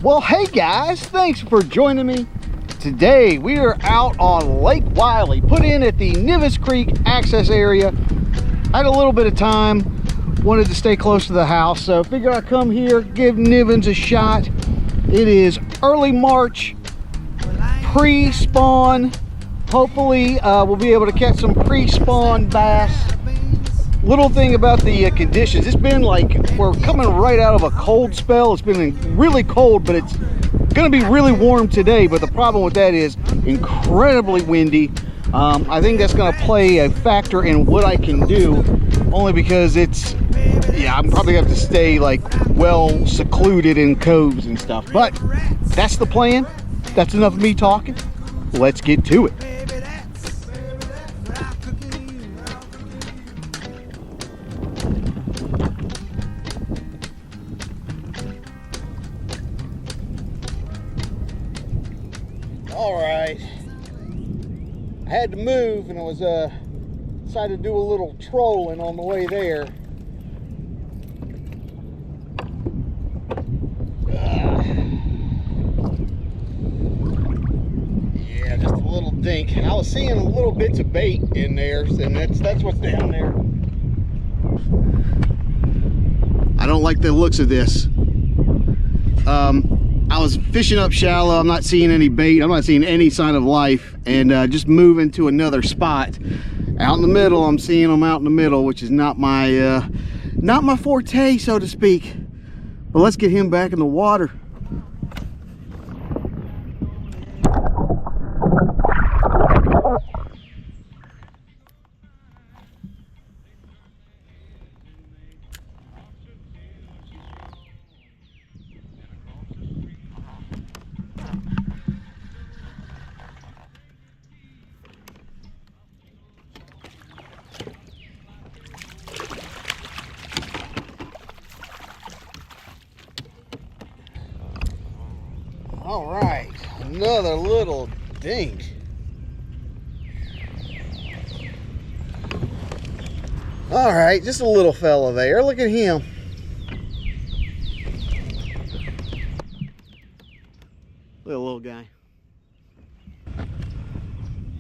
Well, hey guys, thanks for joining me. Today we are out on Lake Wylie, put in at the Nivens Creek access area. I had a little bit of time, wanted to stay close to the house, so figured I'd come here, give Nivens a shot. It is early March, pre-spawn. Hopefully we'll be able to catch some pre-spawn bass. Little thing about the conditions, it's been like, we're coming right out of a cold spell. It's been really cold, but it's gonna be really warm today. But the problem with that is incredibly windy. I think that's gonna play a factor in what I can do, only because it's, yeah, I'm probably gonna have to stay like well secluded in coves and stuff. But that's the plan. That's enough of me talking. Let's get to it. All right, I had to move, and I was decided to do a little trolling on the way there. Yeah, just a little dink. I was seeing little bits of bait in there, and that's what's down there. I don't like the looks of this. I was fishing up shallow. I'm not seeing any bait. I'm not seeing any sign of life, and just moving to another spot out in the middle. I'm seeing them out in the middle, which is not my forte, so to speak. But let's get him back in the water. All right, another little dink. All right, just a little fella there. Look at him. Look at the little guy.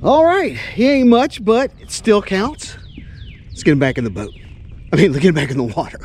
All right, he ain't much, but it still counts. Let's get him back in the boat. I mean, let's get him back in the water.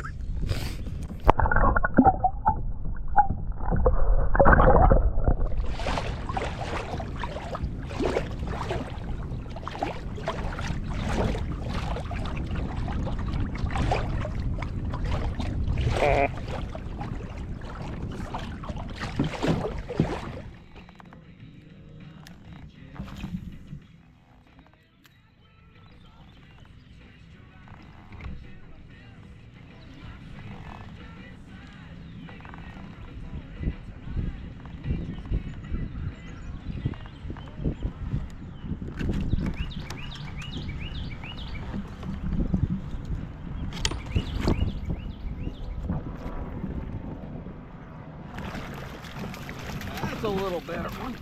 A little better one.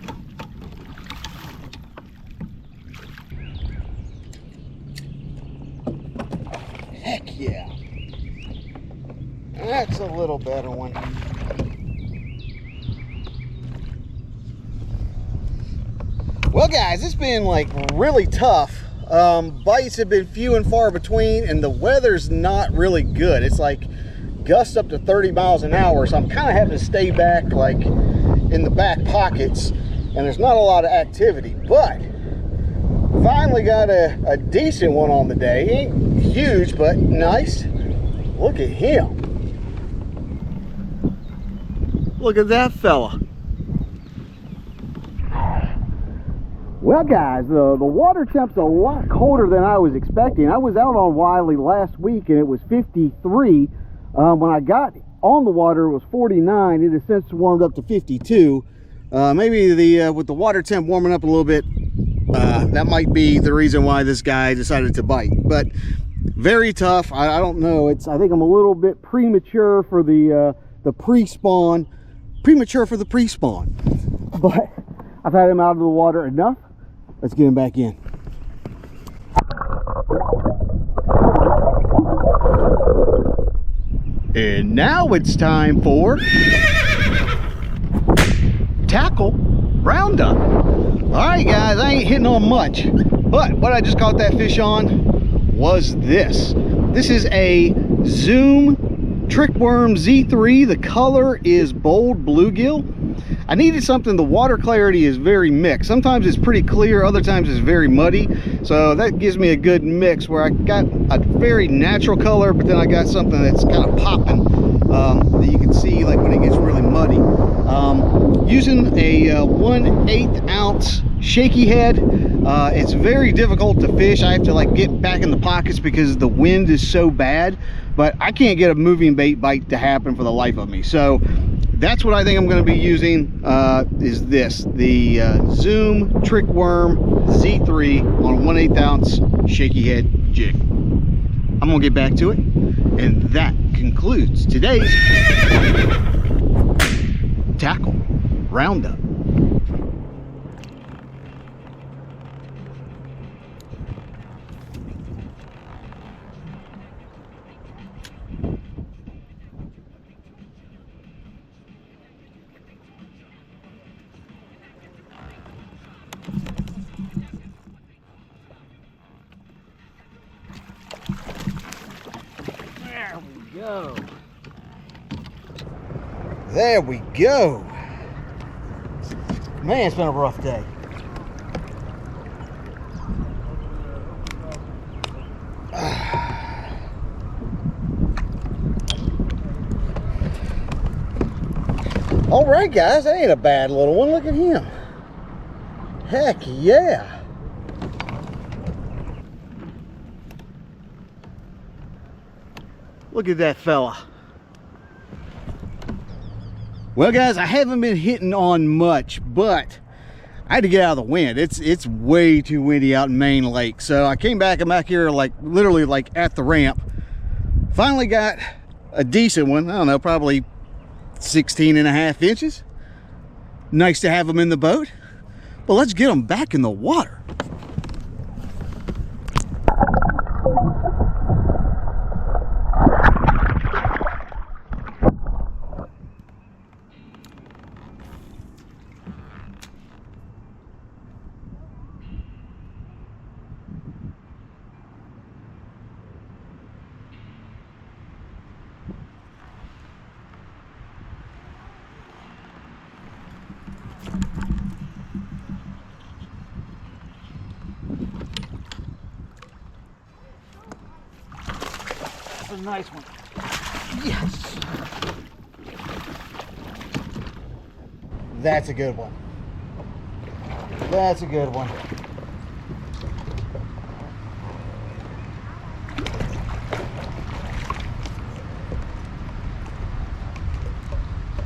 Heck yeah. That's a little better one. Well guys, it's been like really tough. Bites have been few and far between, and the weather's not really good. It's like gusts up to 30 miles an hour, so I'm kind of having to stay back like in the back pockets, and there's not a lot of activity, but finally got a decent one on the day. Ain't huge, but nice. Look at him. Look at that fella. Well guys, the water temp's a lot colder than I was expecting. I was out on Wylie last week and it was 53. When I got on the water, it was 49. It has since warmed up to 52. Maybe with the water temp warming up a little bit, that might be the reason why this guy decided to bite. But very tough. I don't know. I think I'm a little bit premature for the pre-spawn. Premature for the pre-spawn. But I've had him out of the water enough. Let's get him back in. And now it's time for tackle roundup. All right, guys, I ain't hitting on much, but what I just caught that fish on was this. This is a Zoom Trickworm Z3. The color is bold bluegill. I needed something, the water clarity is very mixed. Sometimes it's pretty clear, other times it's very muddy. So that gives me a good mix where I got a very natural color, but then I got something that's kind of popping that you can see like when it gets really muddy. Using a 1/8 ounce shaky head. It's very difficult to fish. I have to like get back in the pockets because the wind is so bad, but I can't get a moving bait bite to happen for the life of me. So that's what I think I'm going to be using, is this, the Zoom Trickworm Z3 on a 1/8 ounce shaky head jig. I'm going to get back to it, and that concludes today's tackle roundup. Go. There we go. Man, it's been a rough day. All right, guys, that ain't a bad little one. Look at him. Heck yeah. Look at that fella. Well, guys, I haven't been hitting on much, but I had to get out of the wind. It's way too windy out in Main Lake. So I came back, I'm back here like literally like at the ramp. Finally got a decent one. I don't know, probably 16.5 inches. Nice to have them in the boat. But let's get them back in the water. A nice one. Yes. That's a good one. That's a good one.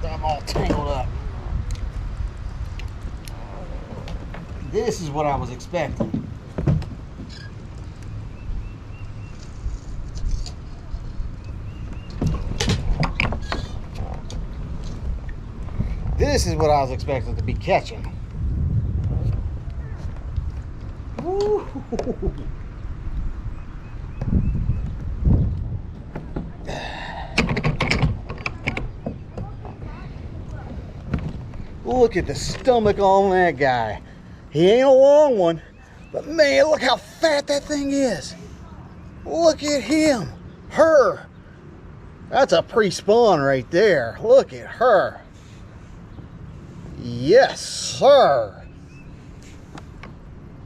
I'm all tangled up. This is what I was expecting. This is what I was expecting to be catching. Woo. Look at the stomach on that guy. He ain't a long one, but man, look how fat that thing is. Look at him. Her. That's a pre-spawn right there. Look at her. Yes, sir.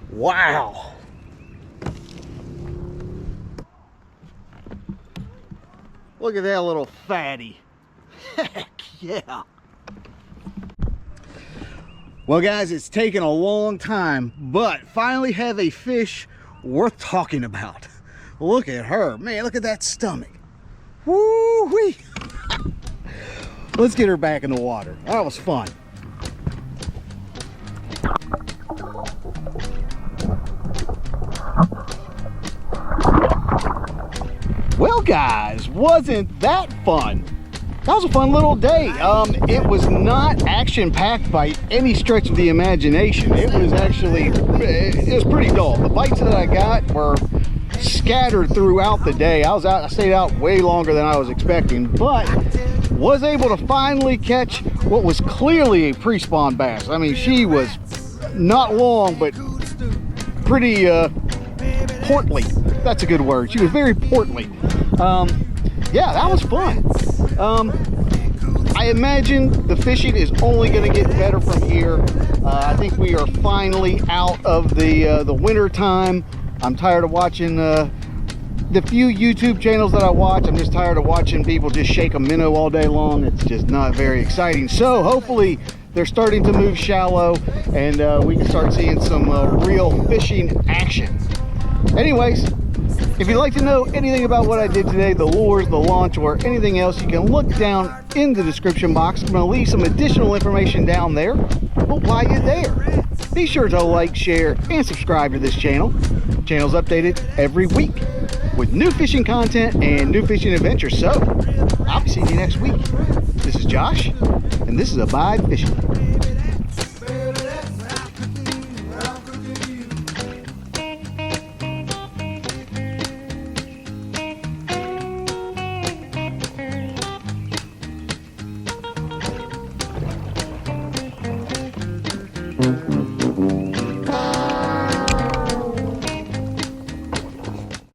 Wow. Look at that little fatty. Heck yeah. Well, guys, it's taken a long time, but finally have a fish worth talking about. Look at her. Man, look at that stomach. Woo-wee. Let's get her back in the water. That was fun. Well, guys, wasn't that fun? That was a fun little day. It was not action-packed by any stretch of the imagination. It was actually, it was pretty dull. The bites that I got were scattered throughout the day. I stayed out way longer than I was expecting, but was able to finally catch what was clearly a pre-spawn bass. I mean, she was not long, but pretty portly. That's a good word. She was very portly. Yeah, that was fun. I imagine the fishing is only going to get better from here. I think we are finally out of the winter time. I'm tired of watching the few YouTube channels that I watch. I'm just tired of watching people just shake a minnow all day long. It's just not very exciting. So hopefully they're starting to move shallow and we can start seeing some real fishing action. Anyways, if you'd like to know anything about what I did today, the lures, the launch, or anything else, you can look down in the description box. I'm going to leave some additional information down there. But while you're there, be sure to like, share, and subscribe to this channel. The channel's updated every week with new fishing content and new fishing adventures. So, I'll be seeing you next week. This is Josh, and this is Abide Fishing.